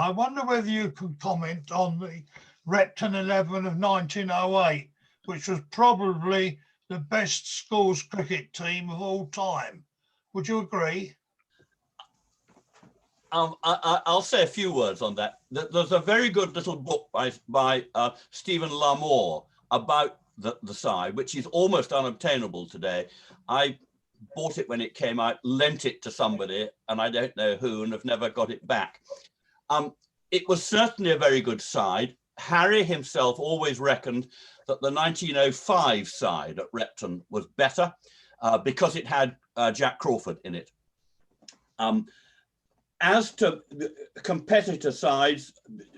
I wonder whether you could comment on the Repton 11 of 1908, which was probably the best schools cricket team of all time. Would you agree? I'll say a few words on that. There's a very good little book by Stephen Larmour about the side, which is almost unobtainable today. I bought it when it came out, lent it to somebody, and I don't know who, and have never got it back. It was certainly a very good side. Harry himself always reckoned that the 1905 side at Repton was better because it had Jack Crawford in it. As to competitor sides,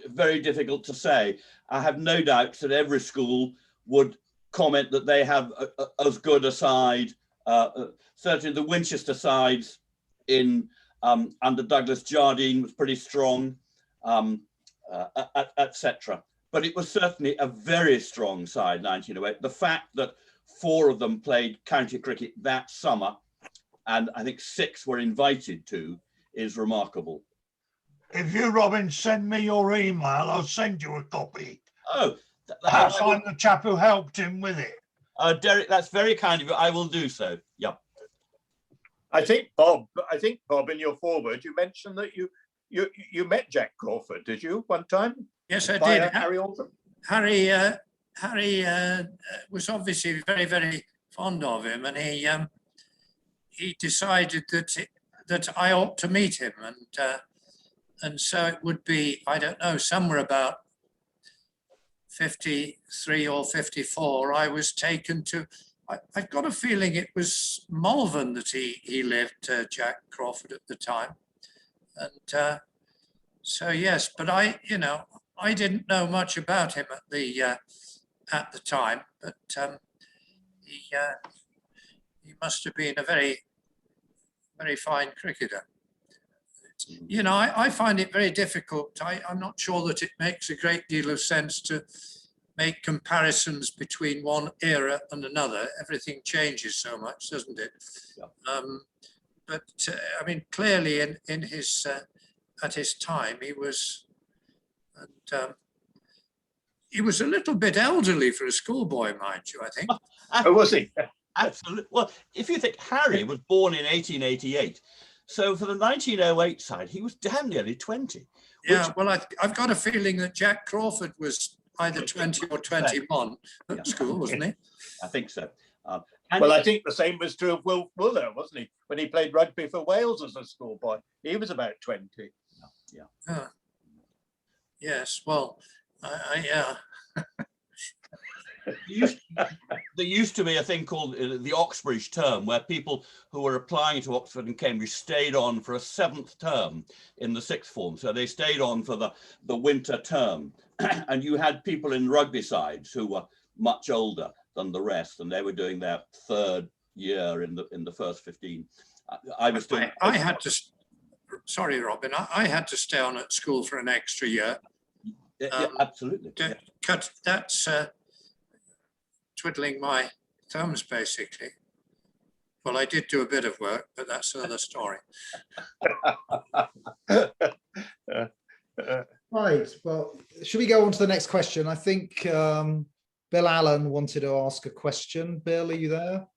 very difficult to say. I have no doubts that every school would comment that they have as good a side. Certainly the Winchester sides in under Douglas Jardine was pretty strong, etc. But it was certainly a very strong side, 1908. The fact that 4 of them played county cricket that summer, and I think 6 were invited to, is remarkable. If you, Robin, send me your email, I'll send you a copy. Oh, I'm the chap who helped him with it. Derek, that's very kind of you. I will do so. Yeah. I think Bob, in your foreword, you mentioned that you met Jack Crawford, did you, one time? Yes, I did. Harry Altham. Harry was obviously very, very fond of him, and he decided that I ought to meet him, and so it would be, I don't know, somewhere about 53 or 54. I was taken to. I've got a feeling it was Malvern that he lived, Jack Crawford, at the time, and so yes. But I didn't know much about him at the time, but he must have been a very, very fine cricketer. You know, I find it very difficult. I'm not sure that it makes a great deal of sense to make comparisons between one era and another. Everything changes so much, doesn't it? Yeah. But I mean, clearly in his at his time, he was a little bit elderly for a schoolboy, mind you, I think. Oh, was he? Absolutely. Well, if you think Harry was born in 1888, so for the 1908 side, he was damn nearly 20. Yeah, well, I've got a feeling that Jack Crawford was either 20 or 21 at school, wasn't he? I think so. Well, I think the same was true of Will Fuller, wasn't he? When he played rugby for Wales as a schoolboy, he was about 20. Yeah. Yes, well, yeah. There used to be a thing called the Oxbridge term, where people who were applying to Oxford and Cambridge stayed on for a 7th term in the 6th form. So they stayed on for the winter term. And you had people in rugby sides who were much older than the rest, and they were doing their 3rd year in the first 15. I was doing. I had to. Sorry, Robin. I had to stay on at school for an extra year. Yeah, absolutely. That's twiddling my thumbs, basically. Well, I did do a bit of work, but that's another story. Right. Well, should we go on to the next question? I think Bill Allen wanted to ask a question. Bill, are you there?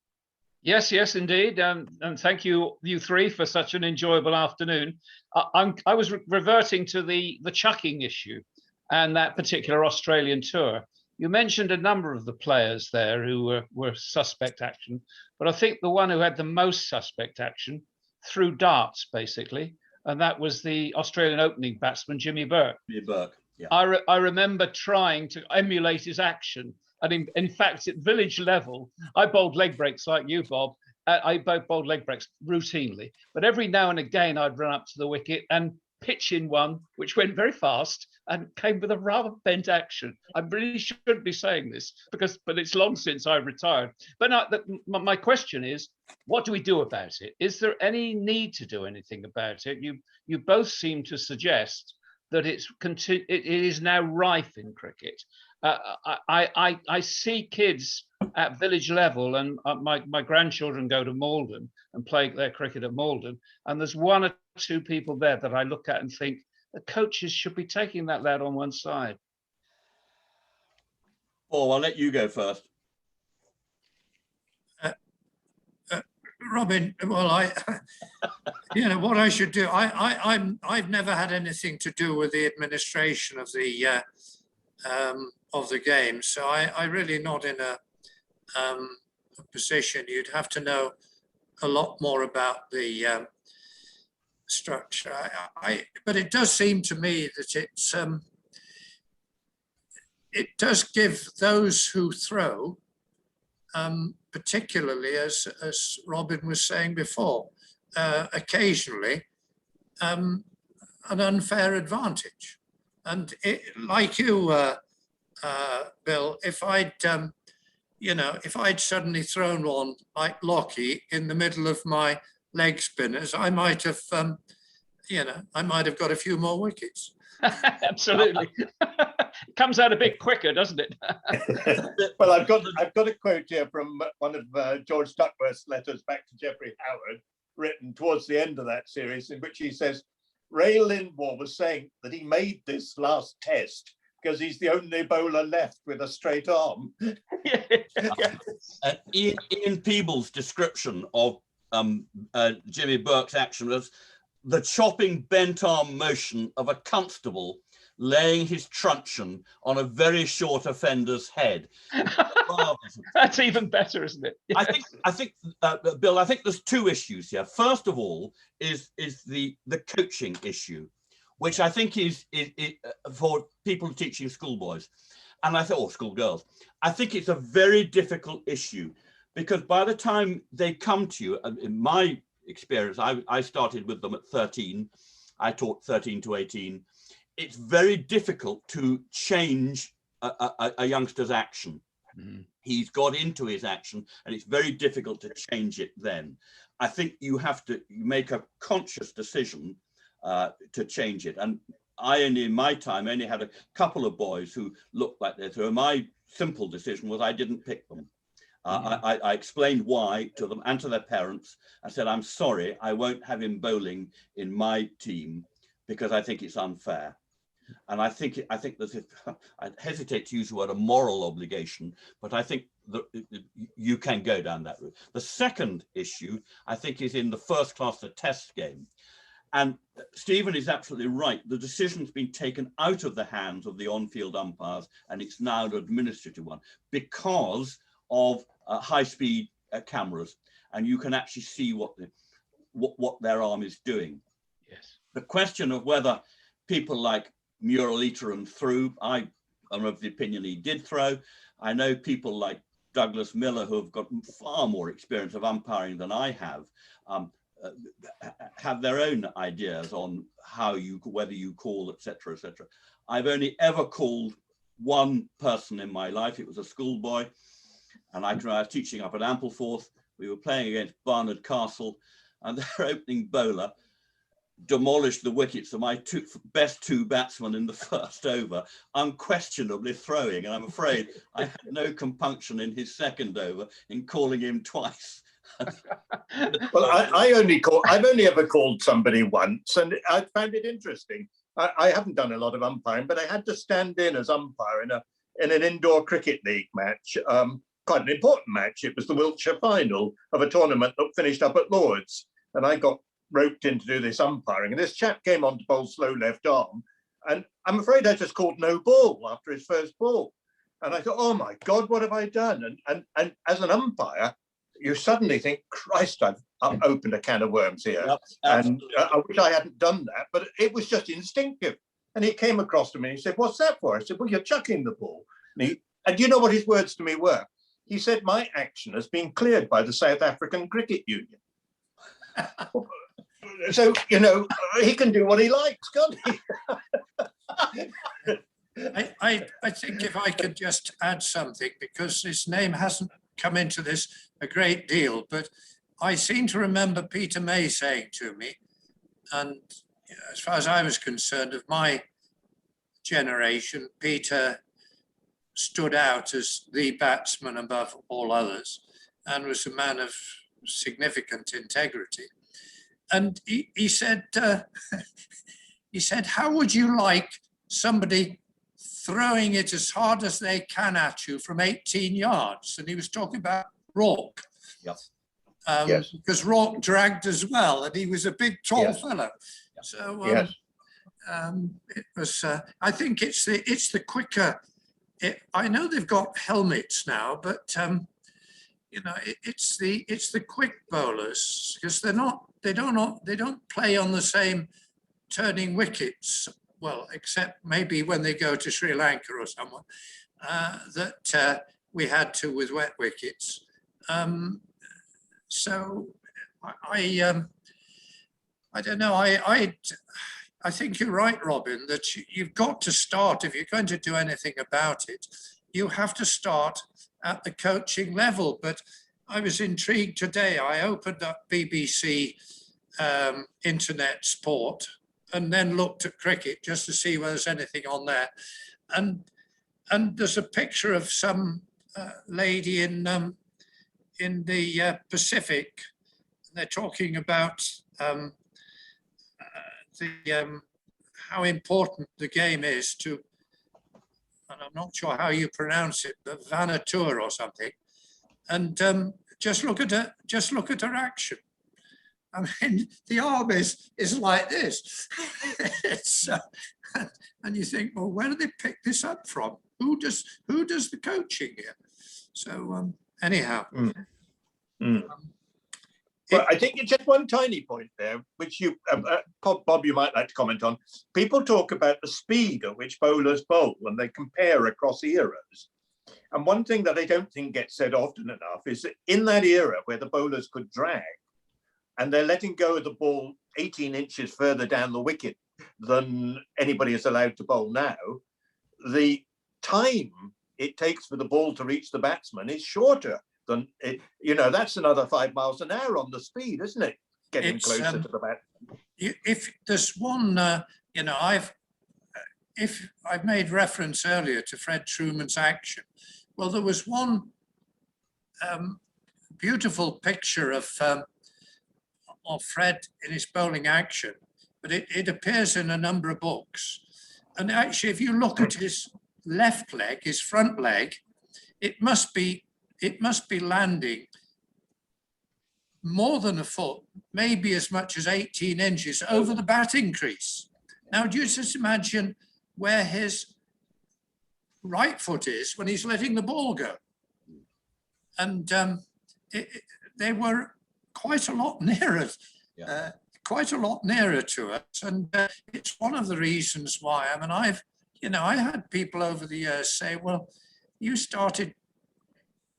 Yes, indeed. And thank you, you three, for such an enjoyable afternoon. I was reverting to the chucking issue and that particular Australian tour. You mentioned a number of the players there who were suspect action, but I think the one who had the most suspect action threw darts, basically, and that was the Australian opening batsman, Jimmy Burke. Jimmy Burke, yeah. I remember trying to emulate his action. And in fact, at village level, I bowled leg breaks like you, Bob. I bowled leg breaks routinely. But every now and again, I'd run up to the wicket and pitch in one, which went very fast and came with a rather bent action. I really shouldn't be saying this, but it's long since I retired. But now, my question is, what do we do about it? Is there any need to do anything about it? You both seem to suggest that it is now rife in cricket. I see kids at village level, and my grandchildren go to Malden and play their cricket at Malden, and there's 1 or 2 people there that I look at and think the coaches should be taking that lad on one side. Paul, I'll let you go first. Robin, well, you know what I should do. I've never had anything to do with the administration of the game, so I really not in a position. You'd have to know a lot more about the structure. But it does seem to me that it does give those who throw, particularly as Robin was saying before, occasionally an unfair advantage. And like you, Bill, if I'd suddenly thrown one like Lockie in the middle of my leg spinners, I might have, I might have got a few more wickets. Absolutely. Comes out a bit quicker, doesn't it? Well, I've got a quote here from one of George Duckworth's letters back to Geoffrey Howard, written towards the end of that series, in which he says, Ray Lindwall was saying that he made this last test because he's the only bowler left with a straight arm. Ian Peebles' description of Jimmy Burke's action was the chopping bent arm motion of a constable laying his truncheon on a very short offender's head. That's even better, isn't it? I think, Bill, I think there's two issues here. First of all, is the coaching issue, which I think is for people teaching schoolboys, and schoolgirls. I think it's a very difficult issue because by the time they come to you, in my experience, I started with them at 13. I taught 13 to 18. It's very difficult to change a youngster's action. Mm. He's got into his action and it's very difficult to change it then. I think you have to make a conscious decision to change it. And I in my time only had a couple of boys who looked like they threw. My simple decision was I didn't pick them. I explained why to them and to their parents. I said, I'm sorry, I won't have him bowling in my team because I think it's unfair. And I think that I hesitate to use the word a moral obligation, but I think that you can go down that route. The second issue, I think, is in the first class, the test game. And Stephen is absolutely right. The decision's been taken out of the hands of the on-field umpires, and it's now an administrative one because of high-speed cameras, and you can actually see what their arm is doing. Yes. The question of whether people like Muriel Eateran threw, I am of the opinion he did throw. I know people like Douglas Miller, who have got far more experience of umpiring than I have their own ideas on whether you call, etc., etc. I've only ever called one person in my life. It was a schoolboy, and I was teaching up at Ampleforth. We were playing against Barnard Castle, and their opening bowler demolished the wickets of my best two batsmen in the first over, unquestionably throwing. And I'm afraid I had no compunction in his second over in calling him twice. Well, I've only ever called somebody once, and I found it interesting. I haven't done a lot of umpiring, but I had to stand in as umpire in an indoor cricket league match, quite an important match. It was the Wiltshire final of a tournament that finished up at Lord's, and I got roped in to do this umpiring, and this chap came on to bowl slow left arm, and I'm afraid I just called no ball after his first ball. And I thought, oh my God, what have I done? And as an umpire, you suddenly think, Christ, I've opened a can of worms here. Yep, and I wish I hadn't done that, but it was just instinctive. And he came across to me and he said, what's that for? I said, well, you're chucking the ball. And you know what his words to me were? He said, my action has been cleared by the South African Cricket Union. So, you know, he can do what he likes, can't he? I think if I could just add something, because his name hasn't come into this a great deal, but I seem to remember Peter May saying to me, and you know, as far as I was concerned, of my generation, Peter stood out as the batsman above all others and was a man of significant integrity. And he said, he said, how would you like somebody throwing it as hard as they can at you from 18 yards? And he was talking about Rourke. Yep. Yes. Because Rourke dragged as well, and he was a big, tall Yes. fellow. So Yes. it was. I think it's the quicker. I know they've got helmets now, but it's the quick bowlers, because they don't play on the same turning wickets. Well, except maybe when they go to Sri Lanka or somewhere, that we had to with wet wickets. So I don't know. I think you're right, Robin, that you've got to start, if you're going to do anything about it, you have to start at the coaching level. But I was intrigued today. I opened up BBC Internet Sport and then looked at cricket just to see whether there's anything on there. And there's a picture of some lady in the Pacific. They're talking about how important the game is to, and I'm not sure how you pronounce it, but Vanuatu or something. And just look at her action. I mean, the arm is like this. It's, and you think, well, where do they pick this up from? Who does the coaching here? So anyhow. Well, I think it's just one tiny point there, which you, Bob, you might like to comment on. People talk about the speed at which bowlers bowl when they compare across eras. And one thing that I don't think gets said often enough is that in that era where the bowlers could drag, and they're letting go of the ball 18 inches further down the wicket than anybody is allowed to bowl now, the time it takes for the ball to reach the batsman is shorter than, that's another 5 miles an hour on the speed, isn't it? Getting closer to the batsman. If there's one, I've made reference earlier to Fred Truman's action. Well, there was one beautiful picture of Fred in his bowling action, but it appears in a number of books. And actually, if you look at his left leg, his front leg, it must be landing more than a foot, maybe as much as 18 inches over the batting crease. Now, do you just imagine where his right foot is when he's letting the ball go? And they were quite a lot nearer, to us. And it's one of the reasons why. I mean, I had people over the years say, well, you started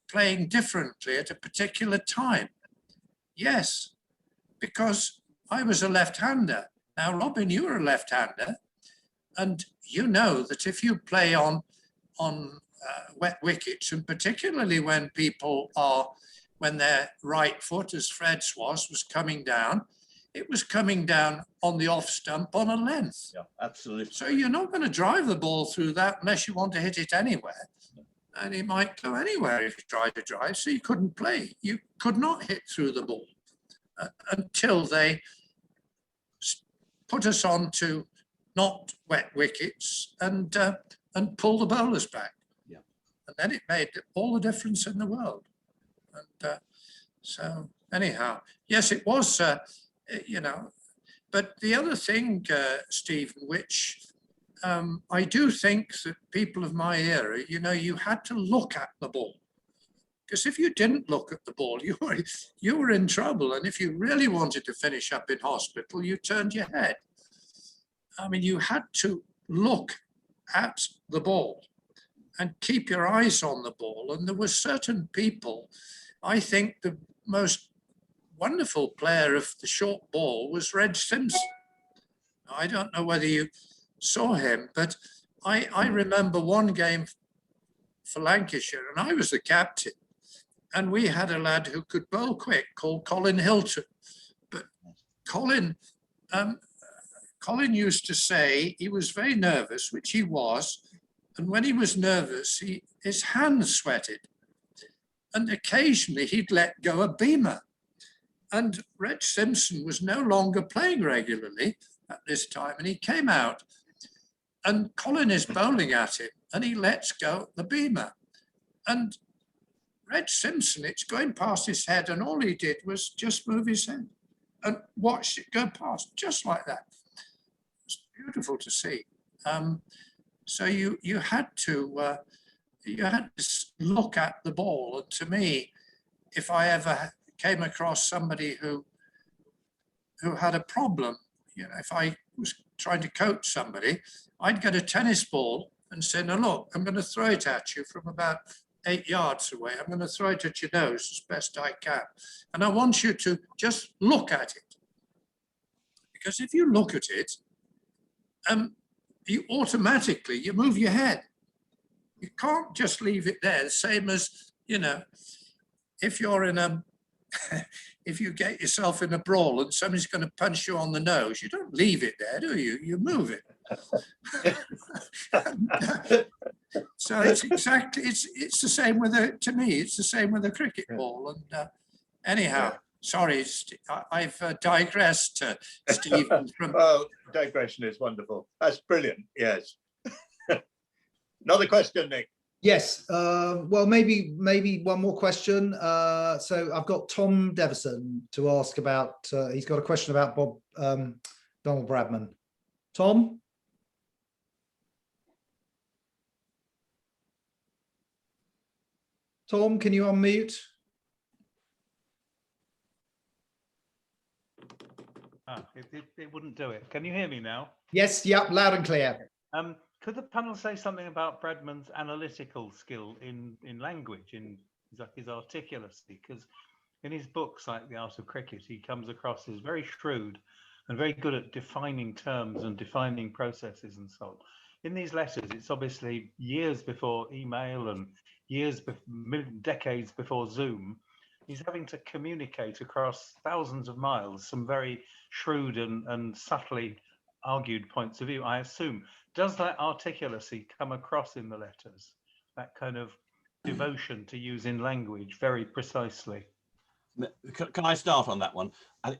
playing differently at a particular time. Yes, because I was a left-hander. Now, Robin, you were a left-hander, and you know that if you play on wet wickets, and particularly when their right foot, as Fred's was coming down, it was coming down on the off stump on a length. Yeah, absolutely. So you're not going to drive the ball through that unless you want to hit it anywhere. And it might go anywhere if you try to drive, so you couldn't play. You could not hit through the ball until they put us on to not wet wickets and pull the bowlers back. Yeah. And then it made all the difference in the world. And so anyhow, yes, it was, but the other thing, Stephen, which I do think that people of my era, you had to look at the ball. Because if you didn't look at the ball, you were in trouble. And if you really wanted to finish up in hospital, you turned your head. I mean, you had to look at the ball and keep your eyes on the ball. And there were certain people, I think the most wonderful player of the short ball was Reg Simpson. I don't know whether you saw him, but I remember one game for Lancashire, and I was the captain, and we had a lad who could bowl quick called Colin Hilton. But Colin used to say he was very nervous, which he was, and when he was nervous, his hands sweated, and occasionally he'd let go a beamer. And Reg Simpson was no longer playing regularly, at this time, and he came out, and Colin is bowling at him, and he lets go the beamer. And Reg Simpson, it's going past his head, and all he did was just move his head and watched it go past, just like that. It's beautiful to see. So you had to look at the ball. And to me, if I ever came across somebody who had a problem, you know, if I was trying to coach somebody, I'd get a tennis ball and say, "No, look, I'm going to throw it at you from about 8 yards away. I'm going to throw it at your nose as best I can. And I want you to just look at it. Because if you look at it, you automatically, you move your head. You can't just leave it there, the same as, you know, if you're in a, if you get yourself in a brawl and somebody's going to punch you on the nose, you don't leave it there, do you? You move it. So it's exactly, it's the same with a, to me, it's the same with a cricket ball. And anyhow, sorry, I've digressed, Stephen. Well, digression is wonderful. That's brilliant. Yes. Another question, Nick. Yes. Well, maybe one more question. So I've got Tom Devison to ask about. He's got a question about Bob Donald Bradman. Tom. Tom, can you unmute? It wouldn't do it. Can you hear me now? Yes, yep, loud and clear. Could the panel say something about Bradman's analytical skill in language, in his articulacy? Because in his books like The Art of Cricket, he comes across as very shrewd and very good at defining terms and defining processes and so on. In these letters, it's obviously years before email and decades before Zoom. He's having to communicate across thousands of miles some very shrewd and subtly argued points of view, I assume. Does that articulacy come across in the letters? That kind of devotion to using language very precisely? Can I start on that one?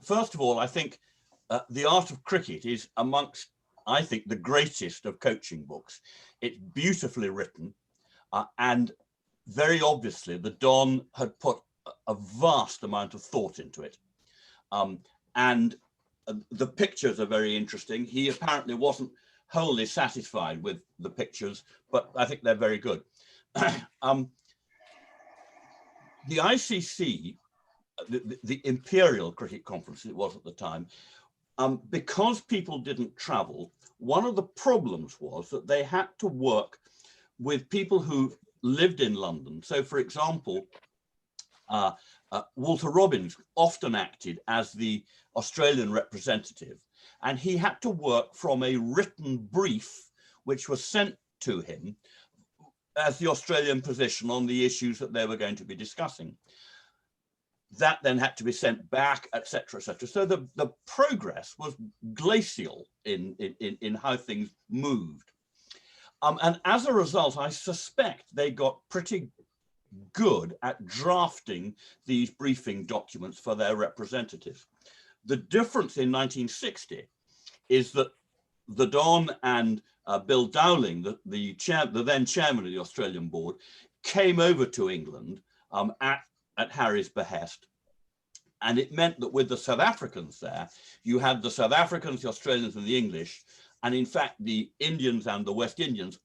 First of all, I think The Art of Cricket is amongst, I think, the greatest of coaching books. It's beautifully written, and very obviously the Don had put a vast amount of thought into it. And the pictures are very interesting. He apparently wasn't wholly satisfied with the pictures, but I think they're very good. The ICC, the Imperial Cricket Conference, it was at the time, because people didn't travel, one of the problems was that they had to work with people who lived in London. So, for example, Walter Robbins often acted as the Australian representative, and he had to work from a written brief which was sent to him as the Australian position on the issues that they were going to be discussing. That then had to be sent back, etc., etc. So the progress was glacial in how things moved. And as a result, I suspect they got pretty good at drafting these briefing documents for their representatives. The difference in 1960 is that the Don and Bill Dowling, the then chairman of the Australian board, came over to England at Harry's behest. And it meant that with the South Africans there, you had the South Africans, the Australians and the English. And in fact, the Indians and the West Indians,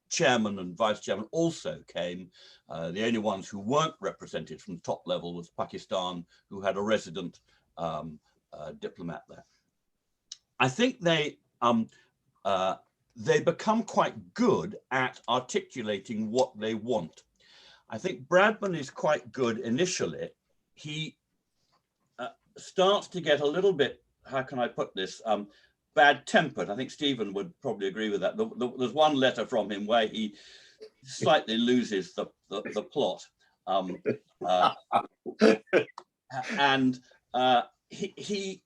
chairman and vice chairman, also came. The only ones who weren't represented from the top level was Pakistan, who had a resident diplomat there. I think they become quite good at articulating what they want. I think Bradman is quite good initially. He starts to get a little bit, how can I put this, bad-tempered. I think Stephen would probably agree with that. There's one letter from him where he slightly loses the plot. And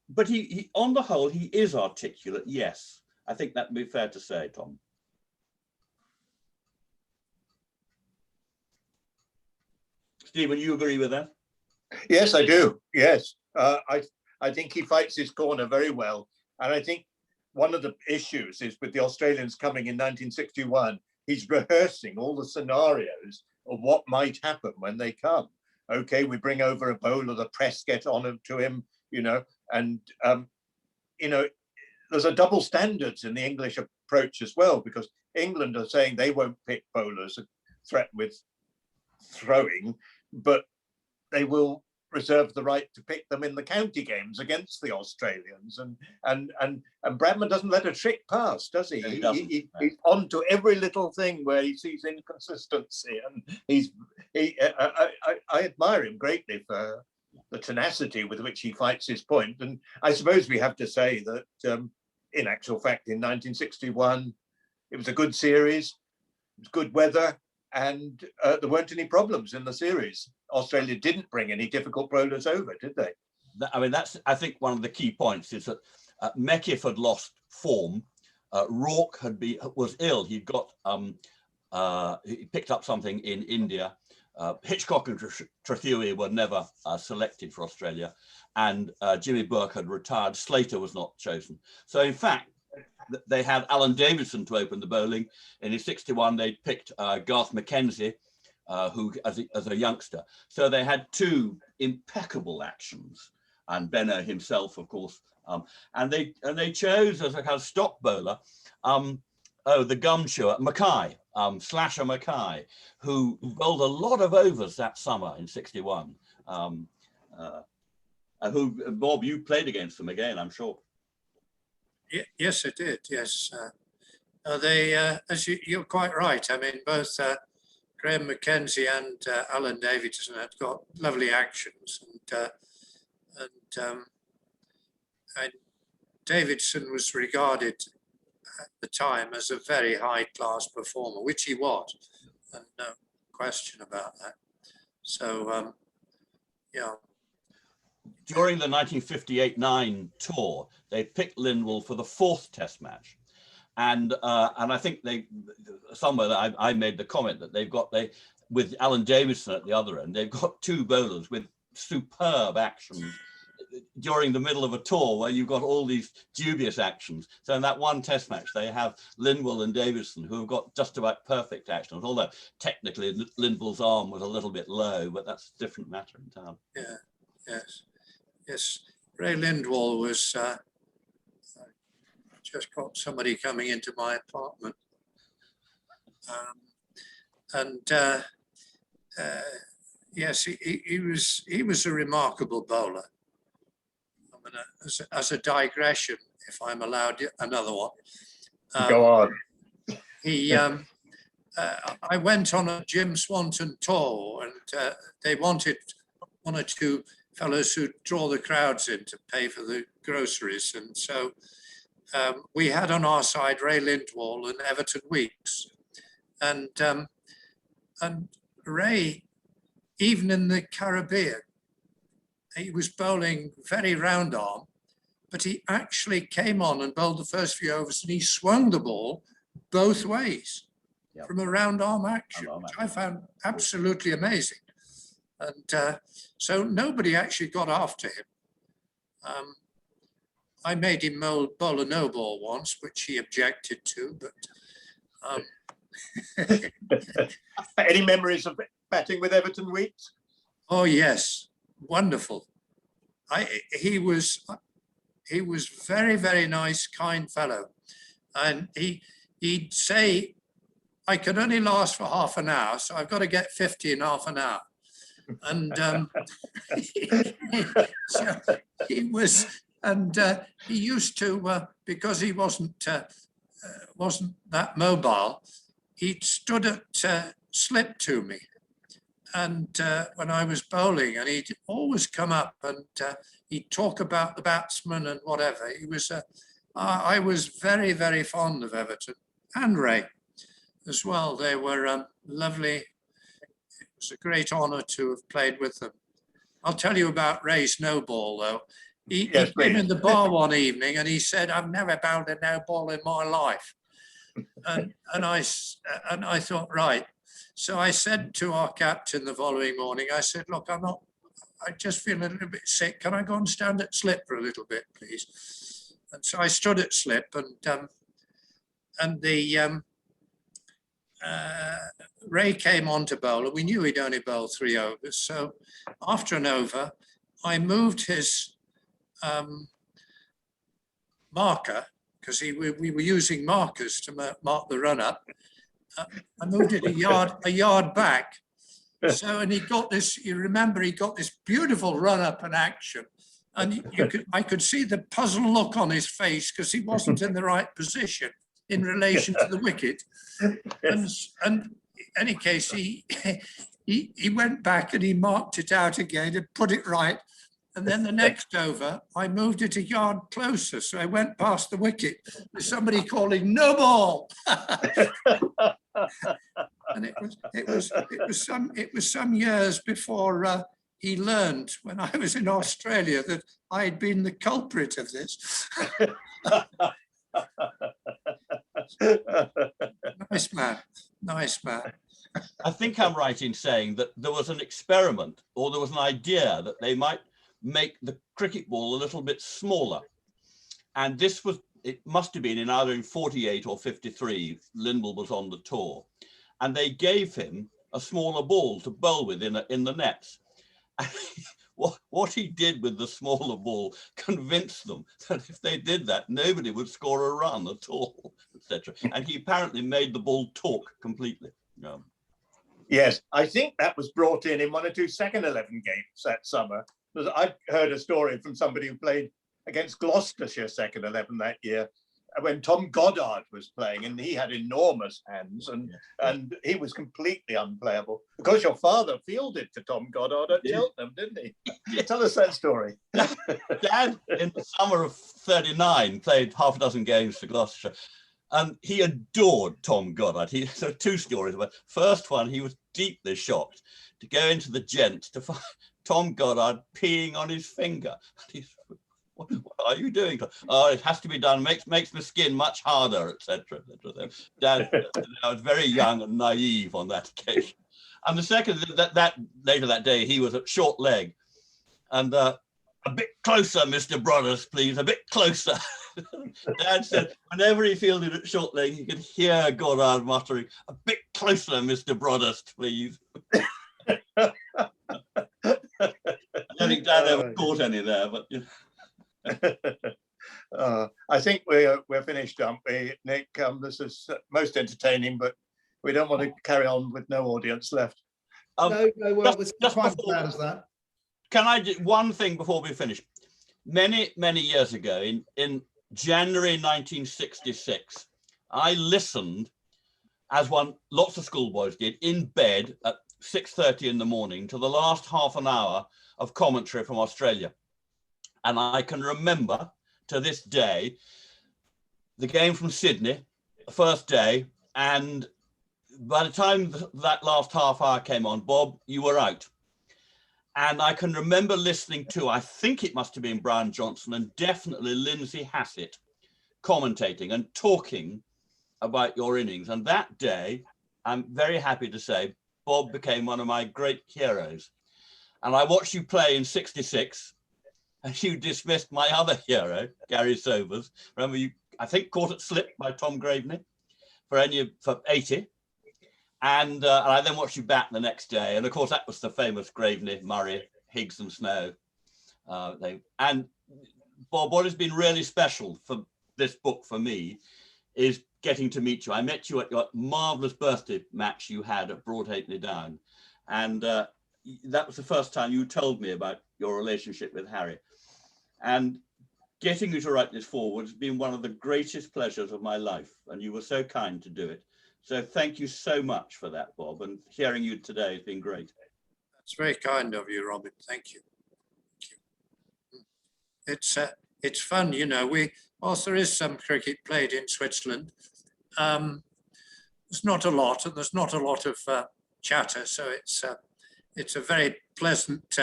but he, on the whole, he is articulate, yes. I think that would be fair to say, Tom. Stephen, you agree with that? Yes, I do. Yes, I think he fights his corner very well, and I think one of the issues is with the Australians coming in 1961, he's rehearsing all the scenarios of what might happen when they come. Okay, we bring over a bowler, the press get on to him, you know, and, you know, there's a double standards in the English approach as well, because England are saying they won't pick bowlers threatened with throwing, but they will reserve the right to pick them in the county games against the Australians. And Bradman doesn't let a trick pass, does he? He's on to every little thing where he sees inconsistency, and I admire him greatly for the tenacity with which he fights his point. And I suppose we have to say that in actual fact, in 1961, it was a good series, it was good weather, and there weren't any problems in the series. Australia didn't bring any difficult bowlers over, did they? I mean, that's, I think, one of the key points is that Mekif had lost form. Rourke was ill. He picked up something in India. Hitchcock and Trethewey were never selected for Australia, and Jimmy Burke had retired. Slater was not chosen. So in fact, they had Alan Davidson to open the bowling. And in '61, they picked Garth Mackenzie, who as a youngster. So they had two impeccable actions, and Benner himself, of course. And they chose as a kind of stock bowler, the gum chewer, Mackay, Slasher Mackay, who bowled a lot of overs that summer in '61. And who, Bob, you played against them again, I'm sure. Yes, I did. Yes, as you're quite right. I mean, both Graham Mackenzie and Alan Davidson had got lovely actions, and Davidson was regarded at the time as a very high-class performer, which he was, and no question about that. So, yeah. During the 1958-9 tour, they picked Lindwall for the 4th Test match, and I think somewhere I made the comment that with Alan Davidson at the other end, they've got two bowlers with superb actions during the middle of a tour where you've got all these dubious actions. So in that one Test match, they have Lindwall and Davidson, who have got just about perfect actions, although technically Lindwall's arm was a little bit low, but that's a different matter in town. Yeah, yes. Yes, Ray Lindwall was, I just got somebody coming into my apartment. Yes, he was a remarkable bowler. I mean, as a digression, if I'm allowed another one. Go on. I went on a Jim Swanton tour, and they wanted one or two fellows who draw the crowds in to pay for the groceries. And so we had on our side Ray Lindwall and Everton Weeks. And Ray, even in the Caribbean, he was bowling very round arm, but he actually came on and bowled the first few overs, and he swung the ball both ways from a round arm action, which I found absolutely amazing. And so nobody actually got after him. I made him bowl a no ball once, which he objected to, but... Any memories of batting with Everton Weeks? Oh, yes. Wonderful. He was very, very nice, kind fellow. And he'd say, I could only last for half an hour, so I've got to get 50 in half an hour. And so he was, and he used to, because he wasn't that mobile, he stood at slip to me. And when I was bowling, and he'd always come up and he'd talk about the batsman and whatever. He was, I was very, very fond of Everton and Ray as well. They were lovely. It was a great honour to have played with them. I'll tell you about Ray Snowball, though. He came in the bar one evening and he said, "I've never bowled a no ball in my life." And I thought, right. So I said to our captain the following morning, I said, "Look, I just feel a little bit sick. Can I go and stand at slip for a little bit, please?" And so I stood at slip, and the Ray came on to bowl, and we knew he'd only bowl 3 overs. So after an over, I moved his marker, because we were using markers to mark the run up. I moved it a yard back. So, and he got this, you remember, he got this beautiful run up and action. And I could see the puzzled look on his face because he wasn't in the right position in relation to the wicket. And in any case, he went back and he marked it out again and put it right. And then the next over, I moved it a yard closer. So I went past the wicket with somebody calling "no ball." And it was some years before he learned, when I was in Australia, that I had been the culprit of this. Nice man, nice man. I think I'm right in saying that there was an experiment, or there was an idea that they might make the cricket ball a little bit smaller. And this was, it must have been in either in 48 or 53, Lindwall was on the tour. And they gave him a smaller ball to bowl with in the nets. And what he did with the smaller ball convinced them that if they did that, nobody would score a run at all, etc. And he apparently made the ball talk completely. Yes, I think that was brought in 1 or 2 second 11 games that summer. I heard a story from somebody who played against Gloucestershire second 11 that year, when Tom Goddard was playing, and he had enormous hands, and he was completely unplayable. Of course, your father fielded to Tom Goddard at Cheltenham, didn't he? Tell us that story. Dad, in the summer of 39, played half a dozen games for Gloucestershire, and he adored Tom Goddard. So 2 stories about. First one, he was deeply shocked to go into the Gent to find Tom Goddard peeing on his finger. What are you doing? Oh, it has to be done. Makes my skin much harder, etc. Dad, I was very young and naive on that occasion. And the second, that later that day, he was at short leg, and a bit closer, Mr. Brodhurst, please, a bit closer. Dad said whenever he fielded at short leg, he could hear Goddard muttering, "A bit closer, Mr. Brodhurst, please." I don't think Dad ever caught any there, but you know. I think we're finished, aren't we, Nick? This is most entertaining, but we don't want to carry on with no audience left. No, well, it's just quite as before, bad as that. Can I do one thing before we finish? Many years ago, in January 1966, I listened, as lots of schoolboys did, in bed at 6:30 in the morning to the last half an hour of commentary from Australia. And I can remember to this day the game from Sydney, the first day. And by the time that last half hour came on, Bob, you were out. And I can remember listening to, I think it must have been Brian Johnson and definitely Lindsay Hassett commentating and talking about your innings. And that day, I'm very happy to say, Bob became one of my great heroes. And I watched you play in 66. And you dismissed my other hero, Gary Sobers. Remember, you, I think, caught at slip by Tom Graveney for 80. And I then watched you bat the next day. And of course, that was the famous Graveney, Murray, Higgs and Snow. And Bob, what has been really special for this book for me is getting to meet you. I met you at your marvellous birthday match you had at Broadhaley Down. And that was the first time you told me about your relationship with Harry. And getting you to write this forward has been one of the greatest pleasures of my life. And you were so kind to do it. So thank you so much for that, Bob. And hearing you today has been great. That's very kind of you, Robin. Thank you. It's fun, you know. Whilst there is some cricket played in Switzerland, there's not a lot, and there's not a lot of chatter. So it's a very pleasant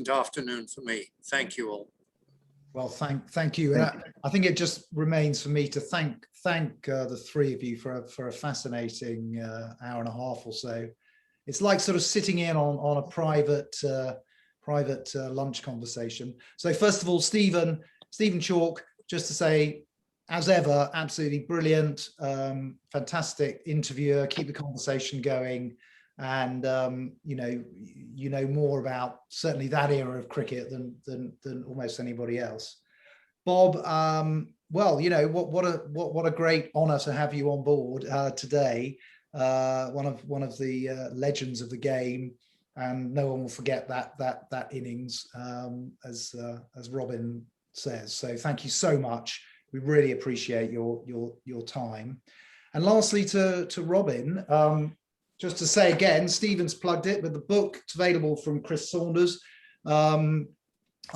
afternoon for me. Thank you all. Well, thank you. And I think it just remains for me to thank the 3 of you for a fascinating hour and a half or so. It's like sort of sitting in on a private lunch conversation. So first of all, Stephen, Stephen Chalke, just to say, as ever, absolutely brilliant, fantastic interviewer. Keep the conversation going, and you know more about certainly that era of cricket than almost anybody else. Bob, well, you know what a great honour to have you on board today. One of the legends of the game, and no one will forget that innings, as Robin says. So thank you so much. We really appreciate your time. And lastly, to Robin, just to say again, Stephen's plugged it, but the book is available from Chris Saunders. I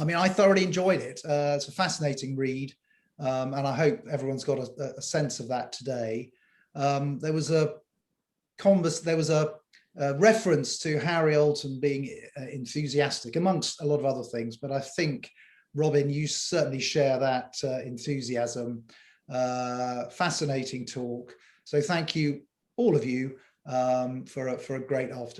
mean, I thoroughly enjoyed it. It's a fascinating read, and I hope everyone's got a sense of that today. There was a reference to Harry Altham being enthusiastic, amongst a lot of other things, but I think, Robin, you certainly share that enthusiasm. Fascinating talk. So thank you, all of you, for a great afternoon.